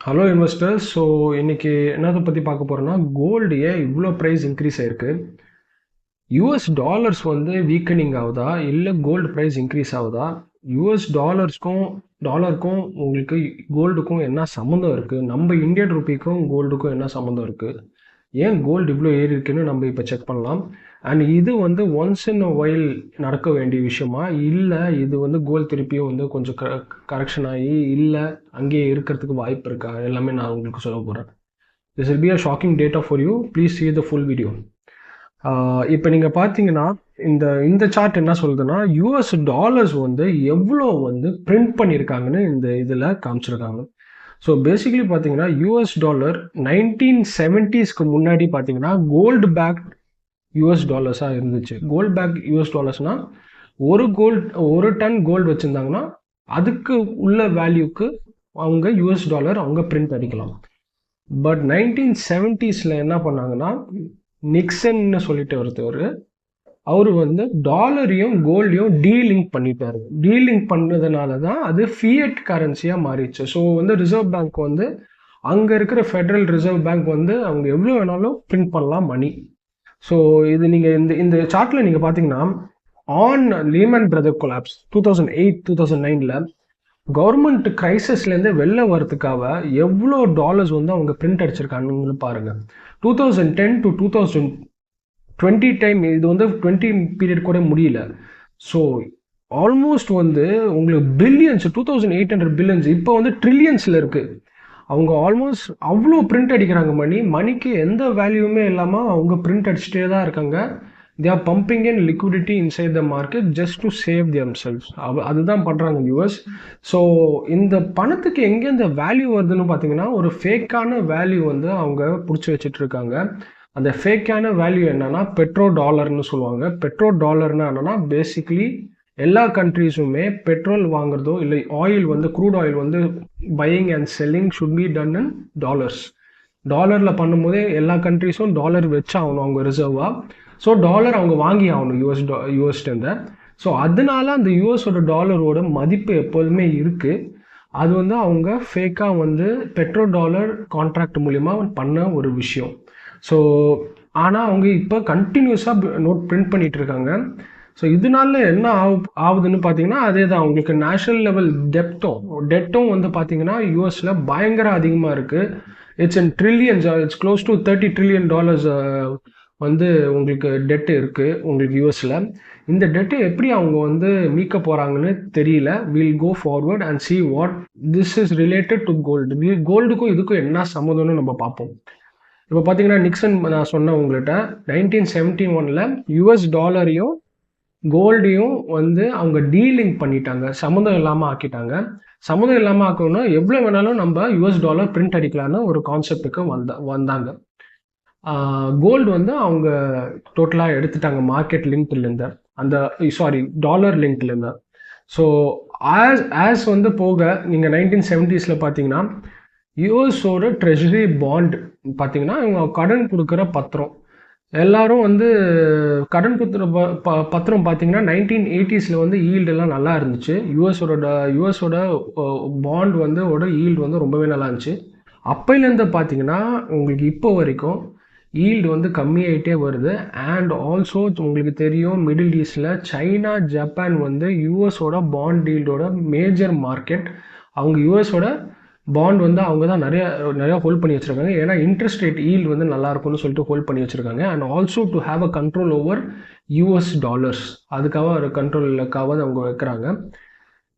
Hello investors. So இன்னைக்கு என்னதை பற்றி பார்க்க போகிறோன்னா, கோல்டு ஏன் இவ்வளோ ப்ரைஸ் இன்க்ரீஸ் ஆயிருக்கு, யூஎஸ் டாலர்ஸ் வந்து வீக்கனிங் ஆகுதா இல்லை கோல்டு ப்ரைஸ் இன்க்ரீஸ் ஆகுதா, யூஎஸ் டாலருக்கும் உங்களுக்கு கோல்டுக்கும் என்ன சம்மந்தம் இருக்குது, நம்ம இந்தியன் ருப்பிக்கும் கோல்டுக்கும் என்ன சம்மந்தம் இருக்குது, ஏன் கோல்டு இவ்வளோ ஏறி இருக்குன்னு நம்ம இப்போ செக் பண்ணலாம். அண்ட் இது வந்து ஒன்ஸ் இன் அ வைல் நடக்க வேண்டிய விஷயமா, இல்லை இது வந்து கோல்டு திருப்பியும் வந்து கொஞ்சம் கரெக்ஷன் ஆகி இல்லை அங்கேயே இருக்கிறதுக்கு வாய்ப்பு இருக்கா, எல்லாமே நான் உங்களுக்கு சொல்ல போகிறேன். This will be a shocking data for you. Please see the full video. இப்போ நீங்கள் பார்த்தீங்கன்னா இந்த இந்த சார்ட் என்ன சொல்லுதுன்னா, யூஎஸ் டாலர்ஸ் வந்து எவ்வளோ வந்து பிரிண்ட் பண்ணியிருக்காங்கன்னு இந்த இதில் காமிச்சிருக்காங்க. ஸோ பேசிக்கலி பார்த்தீங்கன்னா யூஎஸ் டாலர் 1970s முன்னாடி பார்த்தீங்கன்னா கோல்டு பேக் யூஎஸ் டாலர்ஸாக இருந்துச்சு. கோல்டு பேக் யூஎஸ் டாலர்ஸ்னால் ஒரு டன் கோல்டு வச்சுருந்தாங்கன்னா அதுக்கு உள்ள வேல்யூக்கு அவங்க யூஎஸ் டாலர் அவங்க பிரிண்ட் அடிக்கலாம். பட் 1970s என்ன பண்ணாங்கன்னா, நிக்சன்னு சொல்லிட்டு ஒருத்தவர், அவர் வந்து டாலரையும் கோல்டையும் டீலிங்க் பண்ணிட்டாரு. டீலிங்க் பண்ணதுனால தான் அது ஃபியட் கரன்சியாக மாறிடுச்சு. ஸோ வந்து ரிசர்வ் பேங்க் வந்து அங்கே இருக்கிற ஃபெடரல் ரிசர்வ் பேங்க் வந்து அவங்க எவ்வளோ வேணாலும் பிரிண்ட் பண்ணலாம் மணி. ஸோ இது நீங்கள் இந்த சார்ட்டில் நீங்கள் பார்த்தீங்கன்னா, on Lehman brother collapse 2008-2009 government கிரைசிஸ்லேருந்து வெளில வரதுக்காக எவ்வளோ டாலர்ஸ் வந்து அவங்க பிரிண்ட் அடிச்சிருக்காங்கன்னு பாருங்கள். 2010 to 2020 டைம், இது வந்து 20 பீரியட் கூட முடியல. ஸோ ஆல்மோஸ்ட் வந்து உங்களுக்கு பில்லியன்ஸ், 2800 பில்லியன்ஸ், இப்போ வந்து ட்ரில்லியன்ஸில் இருக்குது. அவங்க ஆல்மோஸ்ட் அவ்வளோ பிரிண்ட் அடிக்கிறாங்க. மணிக்கு எந்த வேல்யூமே இல்லாமல் அவங்க பிரிண்ட் அடிச்சுட்டே தான் இருக்காங்க. they are pumping in liquidity inside the market just to save themselves. அதுதான் பண்ணுறாங்க யூஎஸ். ஸோ இந்த பணத்துக்கு எங்கே இந்த வேல்யூ வருதுன்னு பார்த்தீங்கன்னா, ஒரு ஃபேக்கான வேல்யூ வந்து அவங்க பிடிச்சி வச்சுட்டு இருக்காங்க. அந்த ஃபேக்கான வேல்யூ என்னன்னா பெட்ரோ டாலர்னு சொல்லுவாங்க. பெட்ரோ டாலர்னா என்னன்னா, பேசிக்லி எல்லா கண்ட்ரீஸுமே பெட்ரோல் வாங்குறதோ இல்லை ஆயில் வந்து க்ரூட் ஆயில் வந்து buying and selling should be done in dollars. டாலரில் பண்ணும்போதே எல்லா கண்ட்ரீஸும் டாலர் வச்சாகணும் அவங்க ரிசர்வாக. ஸோ டாலர் அவங்க வாங்கி ஆகணும் யூஎஸ்டேருந்து. ஸோ அதனால அந்த யூஎஸோட டாலரோட மதிப்பு எப்போதுமே இருக்குது. அது வந்து அவங்க ஃபேக்காக வந்து பெட்ரோ டாலர் கான்ட்ராக்ட் மூலிமா பண்ண ஒரு விஷயம். ஸோ ஆனால் அவங்க இப்போ கண்டினியூஸாக நோட் பிரிண்ட் பண்ணிகிட்டு இருக்காங்க. ஸோ இதனால என்ன ஆகுதுன்னு பார்த்தீங்கன்னா, அதே தான் உங்களுக்கு நேஷனல் லெவல் டெப்டும் வந்து பார்த்தீங்கன்னா யூஎஸில் பயங்கர அதிகமாக இருக்குது. It's in trillions, it's close to $30 trillion வந்து உங்களுக்கு டெட் இருக்குது உங்களுக்கு யூஎஸில். இந்த டெட்டை எப்படி அவங்க வந்து மீட்க போகிறாங்கன்னு தெரியல. Will go forward and see what this is related to gold. கோல்டுக்கும் இதுக்கும் என்ன சம்மந்தம்னு நம்ம பார்ப்போம். இப்போ பார்த்தீங்கன்னா நிக்சன், நான் சொன்னேன் உங்கள்கிட்ட, 1971 யூஎஸ் டாலரையும் கோல்டையும் வந்து அவங்க டீலிங் பண்ணிட்டாங்க, சம்மந்தம் இல்லாமல் ஆக்கிட்டாங்க. சம்மந்தம் இல்லாமல் ஆக்கணும்னா எவ்வளோ வேணாலும் நம்ம யூஎஸ் டாலர் பிரிண்ட் அடிக்கலான்னு ஒரு கான்செப்டுக்கு வந்தாங்க. கோல்டு வந்து அவங்க டோட்டலாக எடுத்துட்டாங்க மார்க்கெட் லிங்க்லேருந்து, டாலர் லிங்க்லேருந்து. ஸோ ஆஸ் வந்து போக நீங்கள் 1970s பார்த்தீங்கன்னா யூஎஸோட ட்ரெஷரி பாண்ட் பார்த்தீங்கன்னா இவங்க கடன் கொடுக்குற பத்திரம், எல்லாரும் வந்து கடன் கொடுக்குற பத்திரம் பார்த்தீங்கன்னா 1980s வந்து ஈல்டெல்லாம் நல்லா இருந்துச்சு. யூஎஸோட பாண்ட் வந்து ஈல்டு வந்து ரொம்பவே நல்லா இருந்துச்சு. அப்போலேருந்து பார்த்தீங்கன்னா உங்களுக்கு இப்போ வரைக்கும் ஈல்டு வந்து கம்மியாயிட்டே வருது. அண்ட் ஆல்சோ உங்களுக்கு தெரியும், மிடில் ஈஸ்டில் சைனா, ஜப்பான் வந்து யூஎஸோட பாண்ட் ஈல்டோட மேஜர் மார்க்கெட். அவங்க யூஎஸோட பாண்ட் வந்து அவங்க தான் நிறையா ஹோல்ட் பண்ணி வச்சுருக்காங்க. ஏன்னா இன்ட்ரெஸ்ட் ரேட் ஈல்டு வந்து நல்லா இருக்கும்னு சொல்லிட்டு ஹோல்ட் பண்ணி வச்சுருக்காங்க. And also to have a control over US dollars, அதுக்காக ஒரு கண்ட்ரோலுக்காக அவங்க வைக்கிறாங்க.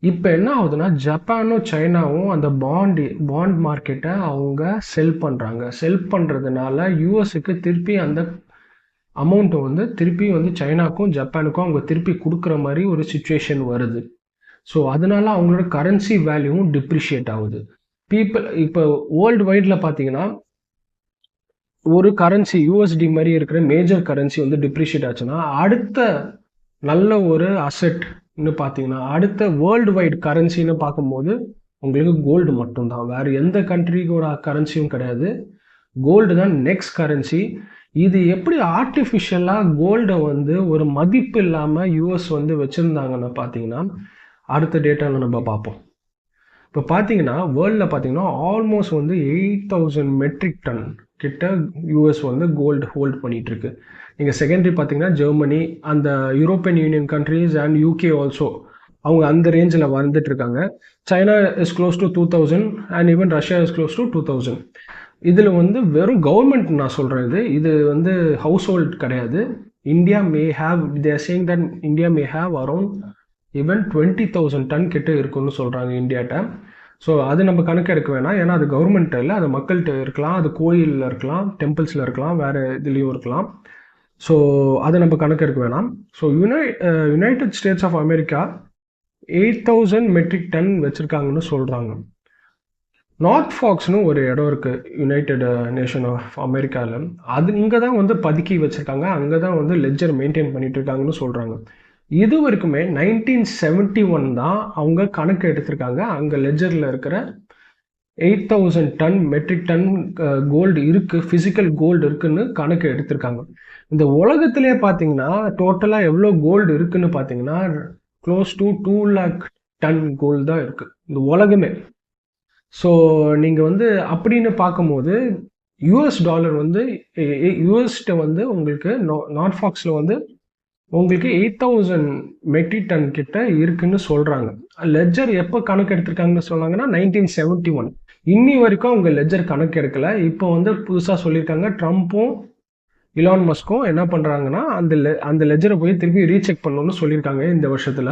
இப்போ என்ன ஆகுதுன்னா, ஜப்பானும் சைனாவும் அந்த பாண்ட் மார்க்கெட்டை அவங்க செல் பண்ணுறதுனால யூஎஸ்க்கு திருப்பி அந்த அமௌண்ட்டை வந்து திருப்பி வந்து சைனாக்கும் ஜப்பானுக்கும் அவங்க திருப்பி கொடுக்குற மாதிரி ஒரு சுச்சுவேஷன் வருது. ஸோ அதனால அவங்களோட கரன்சி வேல்யூவும் டிப்ரிஷியேட் ஆகுது. இப்போ வேர்ல்டு வைடில் பார்த்தீங்கன்னா ஒரு கரன்சி யூஎஸ்டி மாதிரி இருக்கிற மேஜர் கரன்சி வந்து டிப்ரிஷியேட் ஆச்சுன்னா, அடுத்த நல்ல ஒரு அசெட்னு பார்த்தீங்கன்னா, அடுத்த வேர்ல்டு வைடு கரன்சின்னு பார்க்கும்போது உங்களுக்கு கோல்டு மட்டும்தான், வேறு எந்த கண்ட்ரிக்கோட கரன்சியும் கிடையாது. கோல்டு தான் நெக்ஸ்ட் கரன்சி. இது எப்படி ஆர்டிஃபிஷியலாக கோல்டை வந்து ஒரு மதிப்பு இல்லாமல் யூஎஸ் வந்து வச்சுருந்தாங்கன்னு பார்த்தீங்கன்னா, அடுத்த டேட்டாவில் நம்ம பார்ப்போம். இப்போ பார்த்தீங்கன்னா வேர்ல்டில் பார்த்தீங்கன்னா ஆல்மோஸ்ட் வந்து 8,000 மெட்ரிக் டன் கிட்ட யூஎஸ் வந்து கோல்டு ஹோல்ட் பண்ணிட்டு இருக்கு. நீங்கள் செகண்டரி பார்த்தீங்கன்னா ஜெர்மனி, அந்த European union countries and UK also அவங்க அந்த ரேஞ்சில் வந்துட்டு இருக்காங்க. China is close to 2,000 and even Russia is close to 2,000. இதில் வந்து வெறும் கவர்மெண்ட் நான் சொல்கிறது, இது வந்து ஹவுஸ் ஹோல்ட் கிடையாது. India may have, they're saying that India may have around even 20,000 ton கிட்ட இருக்குன்னு சொல்கிறாங்க இந்தியாட்ட. ஸோ அது நம்ம கணக்கு எடுக்க வேணாம், ஏன்னா அது கவர்மெண்ட் இல்லை, அது மக்கள்கிட்ட இருக்கலாம், அது கோயிலில் இருக்கலாம், டெம்பிள்ஸில் இருக்கலாம், வேறு இதுலேயும் இருக்கலாம். ஸோ அதை நம்ம கணக்கு எடுக்க வேணாம். So United States of America 8,000 metric ton வச்சுருக்காங்கன்னு சொல்கிறாங்க. நார்த் ஃபாக்ஸ்னு ஒரு இடம் இருக்குது யுனைடெட் நேஷன் ஆஃப் அமெரிக்காவில். அது இங்கே தான் வந்து பதுக்கி வச்சுருக்காங்க, அங்கே தான் வந்து லெட்ஜர் மெயின்டைன் பண்ணிட்டு இருக்காங்கன்னு சொல்கிறாங்க. இது வரைக்குமே 1971 தான் அவங்க கணக்கு எடுத்திருக்காங்க. அங்கே லெட்ஜரில் இருக்கிற 8,000 டன் மெட்ரிக் டன் கோல்டு இருக்குது, ஃபிசிக்கல் கோல்டு இருக்குன்னு கணக்கு எடுத்திருக்காங்க. இந்த உலகத்திலே பார்த்தீங்கன்னா டோட்டலாக எவ்வளோ கோல்டு இருக்குன்னு பார்த்தீங்கன்னா close to 2 lakh ton gold தான் இருக்குது இந்த உலகமே. ஸோ நீங்கள் வந்து அப்படின்னு பார்க்கும்போது யூஎஸ் டாலர் வந்து யூஎஸ்கிட்ட வந்து உங்களுக்கு நார்த் ஃபாக்ஸில் வந்து உங்களுக்கு 8,000 மெட்ரிக் டன் கிட்ட இருக்குன்னு சொல்கிறாங்க. லெட்ஜர் எப்போ கணக்கு எடுத்திருக்காங்கன்னு சொன்னாங்கன்னா 1971. இன்னி வரைக்கும் அவங்க லெட்ஜர் கணக்கு எடுக்கலை. இப்போ வந்து புதுசாக சொல்லியிருக்காங்க, ட்ரம்ப்பும் இலான் மஸ்கும் என்ன பண்ணுறாங்கன்னா அந்த லெட்ஜரை போய் திருப்பி ரீசெக் பண்ணணும்னு சொல்லியிருக்காங்க இந்த வருஷத்தில்.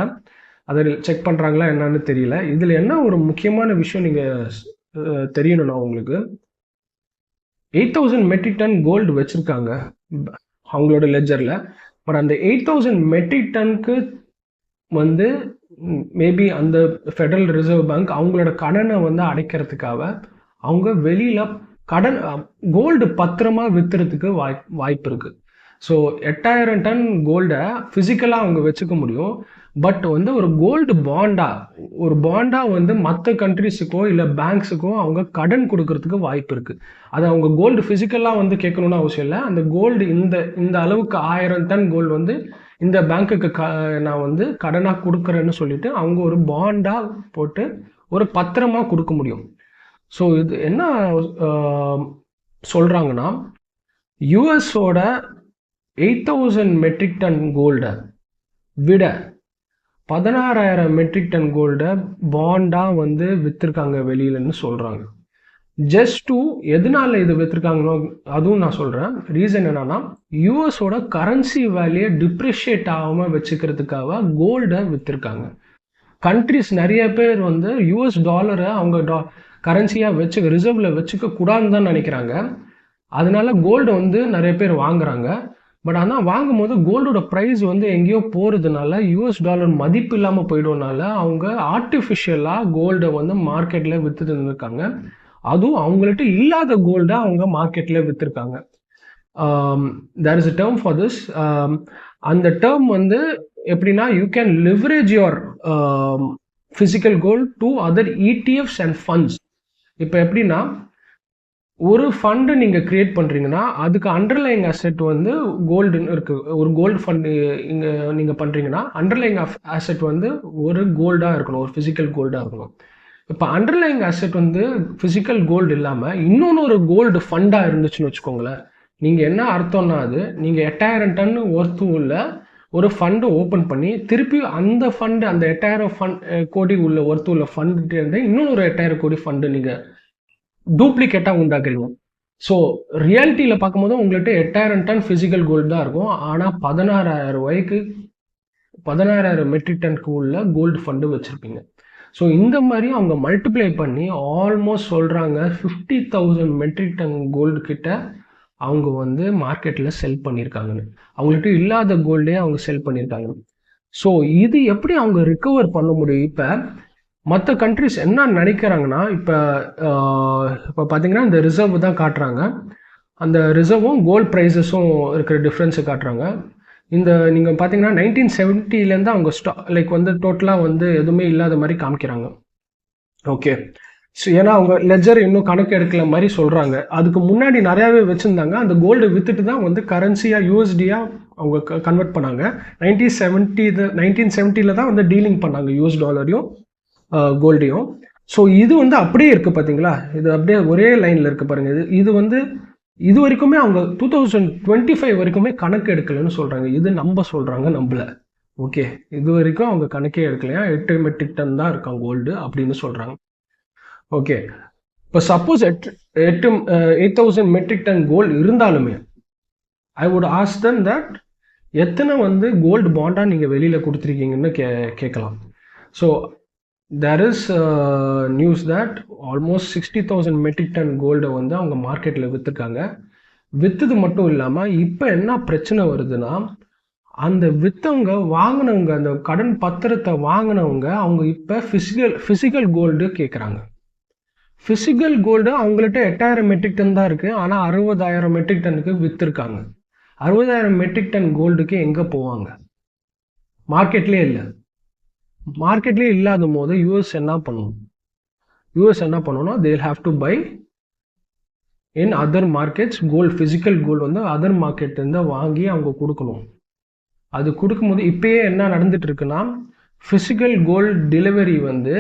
அதை செக் பண்ணுறாங்களா என்னன்னு தெரியல. இதில் என்ன ஒரு முக்கியமான விஷயம் நீங்கள் தெரியணும்னா, உங்களுக்கு 8,000 மெட்ரிக் டன் கோல்டு வச்சுருக்காங்க அவங்களோட லெட்ஜரில். பட் அந்த 8,000 மெட்ரிக் டனுக்கு வந்து மேபி அந்த ஃபெடரல் ரிசர்வ் பேங்க் அவங்களோட கடனை வந்து அடைக்கிறதுக்காக அவங்க வெளியில் கடன் கோல்டு பத்திரமா விற்றுறதுக்கு வாய்ப்பு இருக்குது. ஸோ 8,000 டன் கோல்டை ஃபிசிக்கலாக அவங்க வச்சுக்க முடியும். பட் வந்து ஒரு கோல்டு பாண்டா வந்து மற்ற கண்ட்ரிஸுக்கோ இல்லை பேங்க்ஸுக்கோ அவங்க கடன் கொடுக்கறதுக்கு வாய்ப்பு இருக்குது. அது அவங்க கோல்டு ஃபிசிக்கலாக வந்து கேட்கணும்னு அவசியம் இல்லை. அந்த கோல்டு இந்த அளவுக்கு 1000 டன் கோல்டு வந்து இந்த பேங்க்குக்கு நான் வந்து கடனாக கொடுக்குறேன்னு சொல்லிட்டு அவங்க ஒரு பாண்டா போட்டு ஒரு பத்திரமா கொடுக்க முடியும். ஸோ இது என்ன சொல்கிறாங்கன்னா, யூஎஸோட 8,000 மெட்ரிக் டன் கோல்டை விட 16,000 மெட்ரிக் டன் கோல்டை பாண்டாக வந்து விற்றுருக்காங்க வெளியிலன்னு சொல்கிறாங்க. ஜஸ்ட் டூ எதனால இது விற்றுருக்காங்களோ அதுவும் நான் சொல்கிறேன். ரீசன் என்னன்னா, யூஎஸோட கரன்சி வேல்யூ டிப்ரிஷியேட் ஆகாமல் வச்சுக்கிறதுக்காக கோல்டை விற்றுருக்காங்க. கண்ட்ரிஸ் நிறைய பேர் வந்து யூஎஸ் டாலரை அவங்க கரன்சியாக ரிசர்வில் வச்சுக்க கூடாதுன்னு தான் நினைக்கிறாங்க. அதனால கோல்டு வந்து நிறைய பேர் வாங்குறாங்க. பட் ஆனால் வாங்கும் போது கோல்டோட ப்ரைஸ் வந்து எங்கேயோ போகிறதுனால யூஎஸ் டாலர் மதிப்பு இல்லாமல் போயிடும்னால அவங்க ஆர்டிஃபிஷியலாக கோல்டை வந்து மார்க்கெட்டில் விற்றுட்டு இருந்திருக்காங்க. அதுவும் அவங்கள்ட்ட இல்லாத கோல்டை அவங்க மார்க்கெட்டில் விற்றுருக்காங்க. There is a term for this. அந்த டேர்ம் வந்து எப்படின்னா, you can leverage your physical gold to other ETFs and funds. இப்போ எப்படின்னா, ஒரு ஃபண்டு நீங்கள் கிரியேட் பண்ணுறீங்கன்னா அதுக்கு அண்டர்லைங் அசெட் வந்து கோல்டுன்னு இருக்குது. ஒரு கோல்டு ஃபண்டு இங்கே நீங்கள் பண்ணுறீங்கன்னா அண்டர்லைங் அசெட் வந்து ஒரு கோல்டாக இருக்கணும், ஒரு ஃபிசிக்கல் கோல்டாக இருக்கணும். இப்போ அண்டர்லைங் அசெட் வந்து ஃபிசிக்கல் கோல்டு இல்லாமல் இன்னொன்று ஒரு கோல்டு ஃபண்டாக இருந்துச்சுன்னு வச்சுக்கோங்களேன். நீங்கள் என்ன அர்த்தம்னா, அது நீங்கள் 8,000 டன் ஒர்த்து உள்ள ஒரு ஃபண்டு ஓப்பன் பண்ணி திருப்பி அந்த ஃபண்டு அந்த 8,000 கோடி உள்ள ஒர்த்து உள்ள ஃபண்டு இருந்து இன்னொன்று ஒரு 8,000 கோடி ஃபண்டு நீங்கள் டூப்ளிகேட்டாக உண்டாக்குறீங்க. ஸோ ரியாலிட்டியில் பார்க்கும்போது உங்கள்கிட்ட 8,000 டன் ஃபிசிக்கல் கோல்டு தான் இருக்கும். ஆனால் 16,000 மெட்ரிக் டனுக்கு உள்ள கோல்டு ஃபண்டு வச்சுருப்பீங்க. ஸோ இந்த மாதிரி அவங்க மல்டிப்ளை பண்ணி ஆல்மோஸ்ட் சொல்கிறாங்க 50,000 மெட்ரிக் டன் கோல்டு கிட்ட அவங்க வந்து மார்க்கெட்டில் செல் பண்ணியிருக்காங்கன்னு. அவங்கள்ட்ட இல்லாத கோல்டே அவங்க செல் பண்ணியிருக்காங்க. ஸோ இது எப்படி அவங்க ரிகவர் பண்ண முடியும்? இப்போ மற்ற கண்ட்ரிஸ் என்ன நினைக்கிறாங்கன்னா, இப்போ பார்த்தீங்கன்னா இந்த ரிசர்வ் தான் காட்டுறாங்க. அந்த ரிசர்வும் கோல்ட் ப்ரைஸஸும் இருக்கிற டிஃப்ரென்ஸை காட்டுறாங்க. இந்த நீங்கள் பார்த்தீங்கன்னா 1970 அவங்க லைக் வந்து டோட்டலாக வந்து எதுவுமே இல்லாத மாதிரி காமிக்கிறாங்க. ஓகே, ஸோ ஏன்னா அவங்க லெஜர் இன்னும் கணக்கு எடுக்கல மாதிரி சொல்கிறாங்க. அதுக்கு முன்னாடி நிறையாவே வச்சுருந்தாங்க. அந்த கோல்டு விற்றுட்டு தான் வந்து கரன்சியாக யூஎஸ்டியாக அவங்க கன்வெர்ட் பண்ணாங்க. 1970 தான் வந்து டீலிங் பண்ணாங்க யூஎஸ் டாலரையும் கோல்டையும். ஸோ இது வந்து அப்படியே இருக்குது பார்த்தீங்களா, இது அப்படியே ஒரே லைனில் இருக்குது பாருங்கள். இது வந்து இது வரைக்குமே அவங்க 2025 வரைக்குமே கணக்கு எடுக்கலைன்னு சொல்கிறாங்க. இது நம்ம சொல்கிறாங்க நம்மள. ஓகே, இது வரைக்கும் அவங்க கணக்கே எடுக்கலையா, 8 மெட்ரிக் டன் தான் இருக்கான் கோல்டு அப்படின்னு சொல்கிறாங்க. ஓகே, இப்போ சப்போஸ் 8,000 மெட்ரிக் டன் கோல்டு இருந்தாலுமே I would ask them that எத்தனை வந்து கோல்டு பாண்டாக நீங்கள் வெளியில் கொடுத்துருக்கீங்கன்னு கேட்கலாம். So there is news that almost 60,000 metric ton கோல்டை வந்து அவங்க மார்க்கெட்டில் விற்றுருக்காங்க. விற்றுது மட்டும் இல்லாமல் இப்போ என்ன பிரச்சனை வருதுன்னா, அந்த விற்றவங்க வாங்கினவங்க, அந்த கடன் பத்திரத்தை வாங்கினவங்க அவங்க இப்போ ஃபிசிக்கல் கோல்டு கேட்குறாங்க. ஃபிசிக்கல் கோல்டு அவங்கள்ட்ட 8,000 மெட்ரிக் டன் தான் இருக்குது, ஆனால் 60,000 மெட்ரிக் டனுக்கு விற்றுருக்காங்க. 60,000 மெட்ரிக் டன் கோல்டுக்கு எங்கே போவாங்க? மார்க்கெட்லேயே இல்லை. மார்க்கெட்லேயே இல்லாத போது யூஎஸ் என்ன பண்ணணும்? யூஎஸ் என்ன பண்ணணும்னா they will have to buy in other markets gold, physical gold வந்து அதர் மார்க்கெட்லேருந்து வாங்கி அவங்க கொடுக்கணும். அது கொடுக்கும்போது இப்பயே என்ன நடந்துட்டு இருக்குன்னா, ஃபிசிக்கல் கோல்டு டெலிவரி வந்து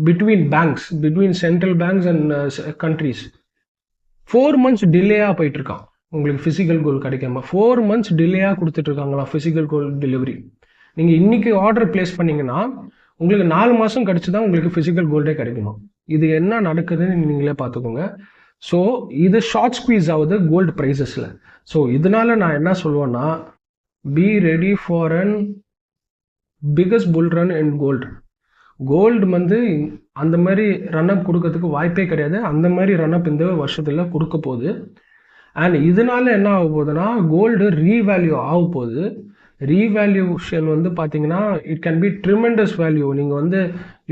between banks, between central banks and countries 4 months டிலேயாக போயிட்டு இருக்கான். உங்களுக்கு ஃபிசிக்கல் கோல்டு கிடைக்காம 4 months டிலேயாக கொடுத்துட்டு இருக்காங்களா ஃபிசிக்கல் கோல்டு டெலிவரி. நீங்கள் இன்றைக்கி ஆர்டர் பிளேஸ் பண்ணிங்கன்னா உங்களுக்கு 4 மாதம் கழிச்சு தான் உங்களுக்கு ஃபிசிக்கல் கோல்டே கிடைக்கணும். இது என்ன நடக்குதுன்னு நீங்களே பார்த்துக்கோங்க. ஸோ இது ஷார்ட் ஸ்குவீஸ் ஆகுது கோல்டு ப்ரைஸஸில். ஸோ இதனால நான் என்ன சொல்லுவேன்னா, be ready for an biggest bull run in gold. Gold வந்து அந்த மாதிரி ரன்அப் கொடுக்கறதுக்கு வாய்ப்பே கிடையாது. அந்த மாதிரி ரன்அப் இந்த வருஷத்தில் கொடுக்க போகுது. அண்ட் இதனால என்ன ஆக போகுதுன்னா, கோல்டு ரீவேல்யூ ஆக போகுது. ரீவேல்யூஷன் வந்து பார்த்தீங்கன்னா it can be tremendous value. நீங்கள் வந்து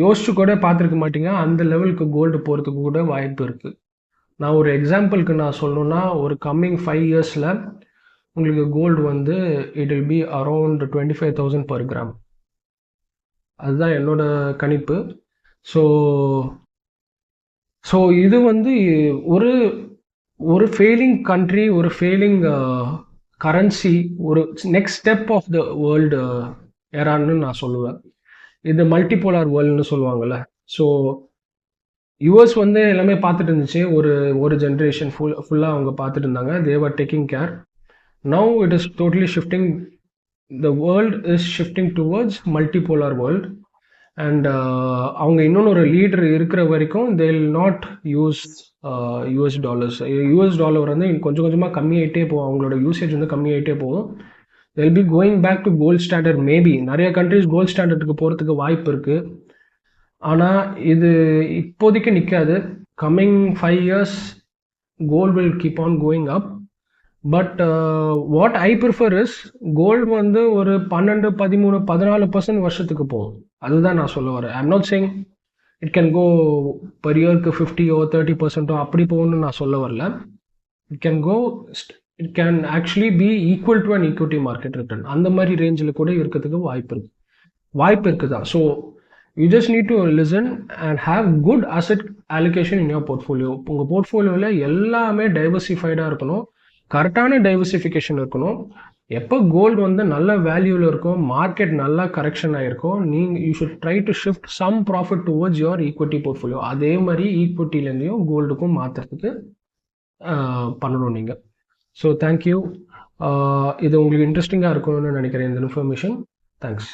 யோசிச்சு கூட பார்த்துருக்க மாட்டீங்க, அந்த லெவலுக்கு கோல்டு போகிறதுக்கு கூட வாய்ப்பு இருக்குது. நான் ஒரு எக்ஸாம்பிளுக்கு நான் சொல்லணுன்னா, ஒரு கம்மிங் 5 yearsல உங்களுக்கு கோல்டு வந்து it will be around 25,000 per gram. அதுதான் என்னோட கணிப்பு. ஸோ இது வந்து ஒரு ஃபெயிலிங் கண்ட்ரி, ஒரு ஃபெயிலிங் கரன்சி, ஒரு next step of the world ஏரான்னு நான் சொல்லுவேன். இது மல்டிபோலார் வேர்ல்டுன்னு சொல்லுவாங்கள்ல. ஸோ யூஎஸ் வந்து எல்லாமே பார்த்துட்டு இருந்துச்சு, ஒரு ஜென்ரேஷன் ஃபுல்லாக அவங்க பார்த்துட்டு இருந்தாங்க. They were taking care. Now it is totally shifting. The world is shifting towards multipolar world. And அவங்க இன்னொன்று ஒரு லீடர் இருக்கிற வரைக்கும் they will not use US dollars. US dollar வந்து கொஞ்சம் கொஞ்சமாக கம்மியாகிட்டே போகும், அவங்களோட யூசேஜ் வந்து கம்மியாகிட்டே போகும். They will be going back to gold standard. Maybe நிறைய கண்ட்ரிஸ் கோல்ட் ஸ்டாண்டர்டுக்கு போகிறதுக்கு வாய்ப்பு இருக்குது. ஆனால் இது இப்போதைக்கு நிற்காது. Coming 5 years gold will keep on going up. But what I prefer is gold வந்து ஒரு 12, 13, 14% வருஷத்துக்கு போகும். அதுதான் நான் சொல்ல வரேன். I am not saying it can go per இயருக்கு 50 or 30% அப்படி போகணும்னு நான் சொல்ல வரல. It can actually be equal to an equity market return. அந்த மாதிரி ரேஞ்சில் கூட இருக்கிறதுக்கு வாய்ப்பு இருக்குதா. So you just need to listen and have good asset allocation in your portfolio. உங்கள் போர்ட்ஃபோலியோவில் எல்லாமே டைவர்சிஃபைடாக இருக்கணும், கரெக்டான டைவர்சிஃபிகேஷன் இருக்கணும். எப்போ கோல்டு வந்து நல்ல வேல்யூவில் இருக்கும், மார்க்கெட் நல்லா கரெக்ஷன் ஆகிருக்கும், you should try to shift some profit towards your equity portfolio. அதே மாதிரி ஈக்விட்டிலேருந்தையும் கோல்டுக்கும் மாற்றுறதுக்கு பண்ணணும் நீங்கள். So thank you. இது உங்களுக்கு இன்ட்ரெஸ்டிங்காக இருக்கும்னு நினைக்கிறேன் இந்த இன்ஃபர்மேஷன். தேங்க்ஸ்.